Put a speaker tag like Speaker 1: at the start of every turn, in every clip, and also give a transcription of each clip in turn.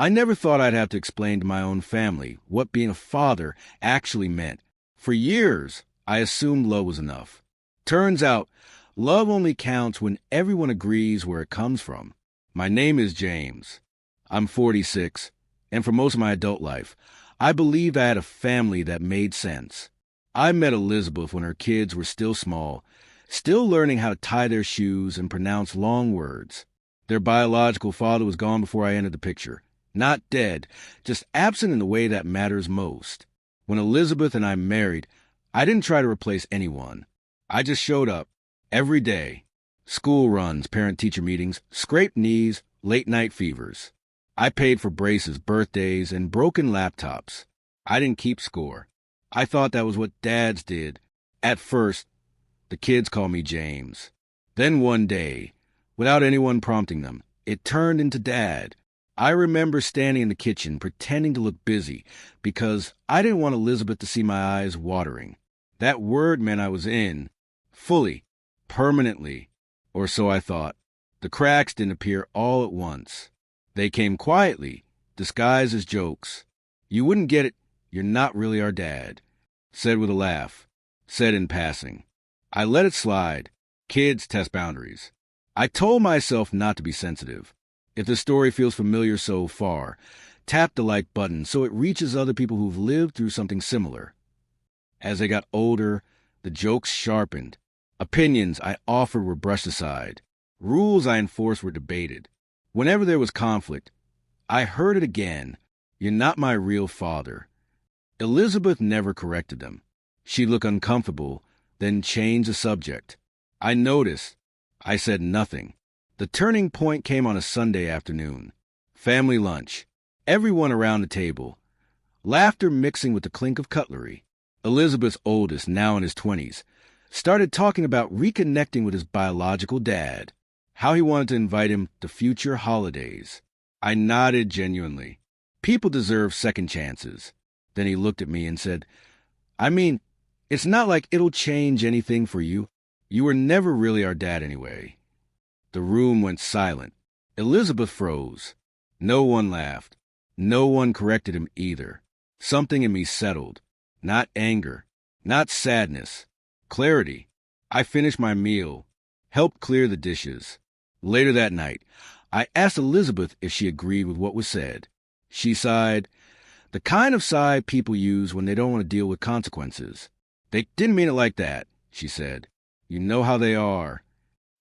Speaker 1: I never thought I'd have to explain to my own family what being a father actually meant. For years, I assumed love was enough. Turns out, love only counts when everyone agrees where it comes from. My name is James. I'm 46, and for most of my adult life, I believed I had a family that made sense. I met Elizabeth when her kids were still small, still learning how to tie their shoes and pronounce long words. Their biological father was gone before I entered the picture. Not dead, just absent in the way that matters most. When Elizabeth and I married, I didn't try to replace anyone. I just showed up, every day. School runs, parent-teacher meetings, scraped knees, late-night fevers. I paid for braces, birthdays, and broken laptops. I didn't keep score. I thought that was what dads did. At first, the kids called me James. Then one day, without anyone prompting them, it turned into Dad. I remember standing in the kitchen pretending to look busy because I didn't want Elizabeth to see my eyes watering. That word meant I was in, fully, permanently, or so I thought. The cracks didn't appear all at once. They came quietly, disguised as jokes. You wouldn't get it, you're not really our dad. Said with a laugh, said in passing. I let it slide. Kids test boundaries. I told myself not to be sensitive. If the story feels familiar so far, tap the like button so it reaches other people who've lived through something similar. As they got older, the jokes sharpened. Opinions I offered were brushed aside. Rules I enforced were debated. Whenever there was conflict, I heard it again. You're not my real father. Elizabeth never corrected them. She'd look uncomfortable, then change the subject. I noticed. I said nothing. The turning point came on a Sunday afternoon. Family lunch. Everyone around the table. Laughter mixing with the clink of cutlery. Elizabeth's oldest, now in his 20s, started talking about reconnecting with his biological dad, how he wanted to invite him to future holidays. I nodded genuinely. People deserve second chances. Then he looked at me and said, I mean, it's not like it'll change anything for you. You were never really our dad anyway. The room went silent. Elizabeth froze. No one laughed. No one corrected him either. Something in me settled. Not anger. Not sadness. Clarity. I finished my meal. Helped clear the dishes. Later that night, I asked Elizabeth if she agreed with what was said. She sighed. The kind of sigh people use when they don't want to deal with consequences. They didn't mean it like that, she said. You know how they are.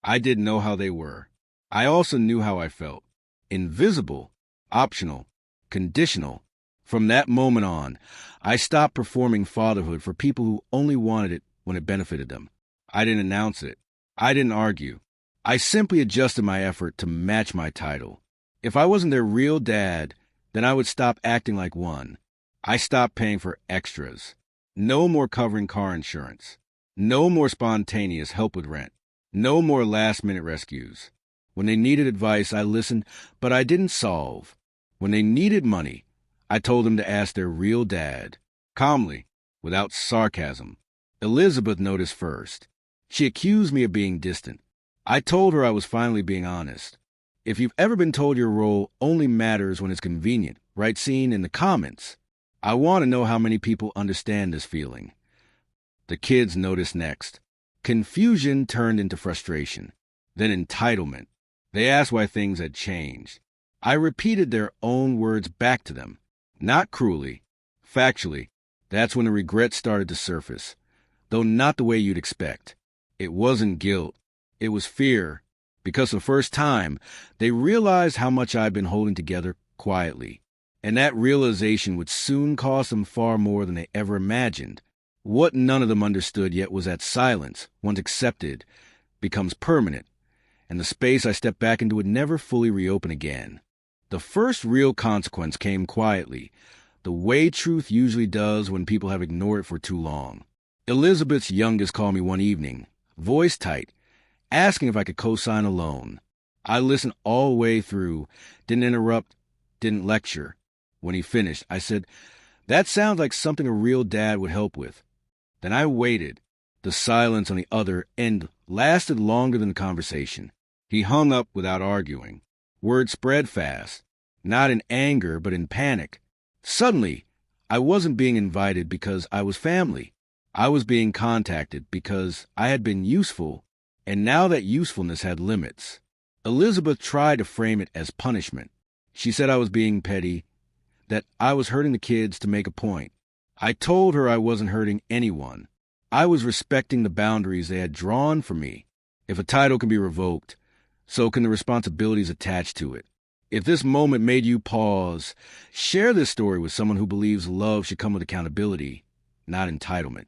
Speaker 1: I didn't know how they were. I also knew how I felt. Invisible, optional, conditional. From that moment on, I stopped performing fatherhood for people who only wanted it when it benefited them. I didn't announce it. I didn't argue. I simply adjusted my effort to match my title. If I wasn't their real dad, then I would stop acting like one. I stopped paying for extras. No more covering car insurance. No more spontaneous help with rent. No more last-minute rescues. When they needed advice, I listened, but I didn't solve. When they needed money, I told them to ask their real dad. Calmly, without sarcasm. Elizabeth noticed first. She accused me of being distant. I told her I was finally being honest. If you've ever been told your role only matters when it's convenient, write scene in the comments. I want to know how many people understand this feeling. The kids noticed next. Confusion turned into frustration, then entitlement. They asked why things had changed. I repeated their own words back to them, not cruelly, factually. That's when the regret started to surface, though not the way you'd expect. It wasn't guilt. It was fear, because for the first time, they realized how much I'd been holding together quietly, and that realization would soon cost them far more than they ever imagined. What none of them understood yet was that silence, once accepted, becomes permanent, and the space I stepped back into would never fully reopen again. The first real consequence came quietly, the way truth usually does when people have ignored it for too long. Elizabeth's youngest called me one evening, voice tight, asking if I could co-sign a loan. I listened all the way through, didn't interrupt, didn't lecture. When he finished, I said, "That sounds like something a real dad would help with." Then I waited. The silence on the other end lasted longer than the conversation. He hung up without arguing. Word spread fast. not in anger, but in panic. Suddenly, I wasn't being invited because I was family. I was being contacted because I had been useful, and now that usefulness had limits. Elizabeth tried to frame it as punishment. She said I was being petty, that I was hurting the kids to make a point. I told her I wasn't hurting anyone. I was respecting the boundaries they had drawn for me. If a title can be revoked, so can the responsibilities attached to it. If this moment made you pause, share this story with someone who believes love should come with accountability, not entitlement.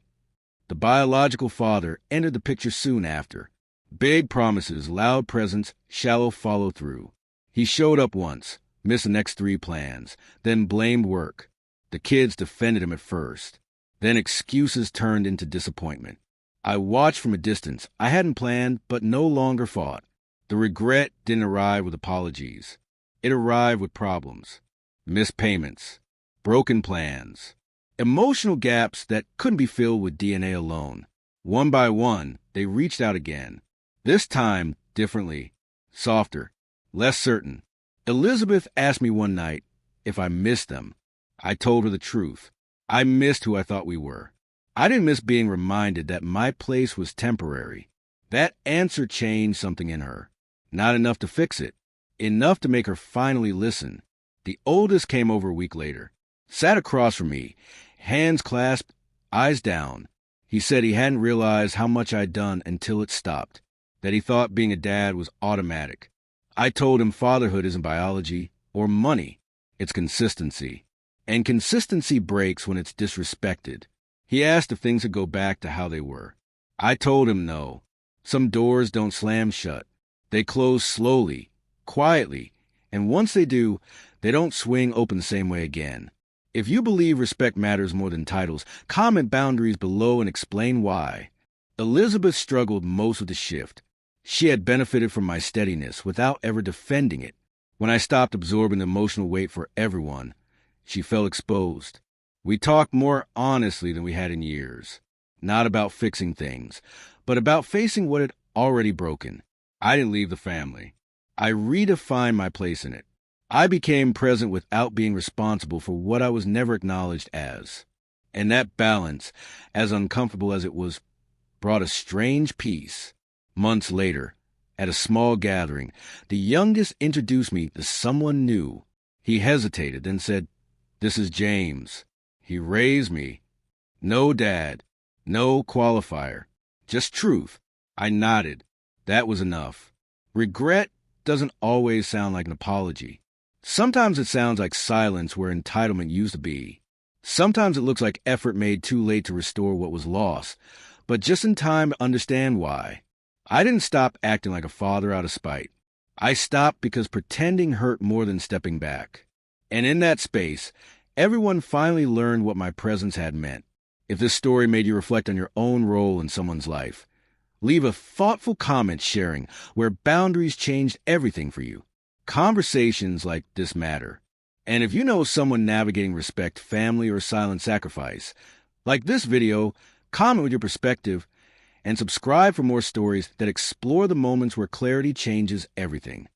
Speaker 1: The biological father entered the picture soon after. Big promises, loud presence, shallow follow-through. He showed up once, missed the next 3 plans, then blamed work. The kids defended him at first. Then excuses turned into disappointment. I watched from a distance. I hadn't planned, but no longer fought. The regret didn't arrive with apologies. It arrived with problems. Missed payments. Broken plans. Emotional gaps that couldn't be filled with DNA alone. One by one, they reached out again. This time, differently. Softer. Less certain. Elizabeth asked me one night if I missed them. I told her the truth. I missed who I thought we were. I didn't miss being reminded that my place was temporary. That answer changed something in her. Not enough to fix it. Enough to make her finally listen. The oldest came over a week later. Sat across from me, hands clasped, eyes down. He said he hadn't realized how much I'd done until it stopped. That he thought being a dad was automatic. I told him fatherhood isn't biology or money. It's consistency. And consistency breaks when it's disrespected. He asked if things would go back to how they were. I told him no. Some doors don't slam shut. They close slowly, quietly, and once they do, they don't swing open the same way again. If you believe respect matters more than titles, comment boundaries below and explain why. Elizabeth struggled most with the shift. She had benefited from my steadiness without ever defending it. When I stopped absorbing the emotional weight for everyone, she felt exposed. We talked more honestly than we had in years. Not about fixing things, but about facing what had already broken. I didn't leave the family. I redefined my place in it. I became present without being responsible for what I was never acknowledged as. And that balance, as uncomfortable as it was, brought a strange peace. Months later, at a small gathering, the youngest introduced me to someone new. He hesitated, then said, "This is James. He raised me. No dad, no qualifier, just truth." I nodded. That was enough. Regret doesn't always sound like an apology. Sometimes it sounds like silence where entitlement used to be. Sometimes it looks like effort made too late to restore what was lost, but just in time to understand why. I didn't stop acting like a father out of spite. I stopped because pretending hurt more than stepping back. And in that space, everyone finally learned what my presence had meant. If this story made you reflect on your own role in someone's life, leave a thoughtful comment sharing where boundaries changed everything for you. Conversations like this matter. And if you know someone navigating respect, family, or silent sacrifice, like this video, comment with your perspective, and subscribe for more stories that explore the moments where clarity changes everything.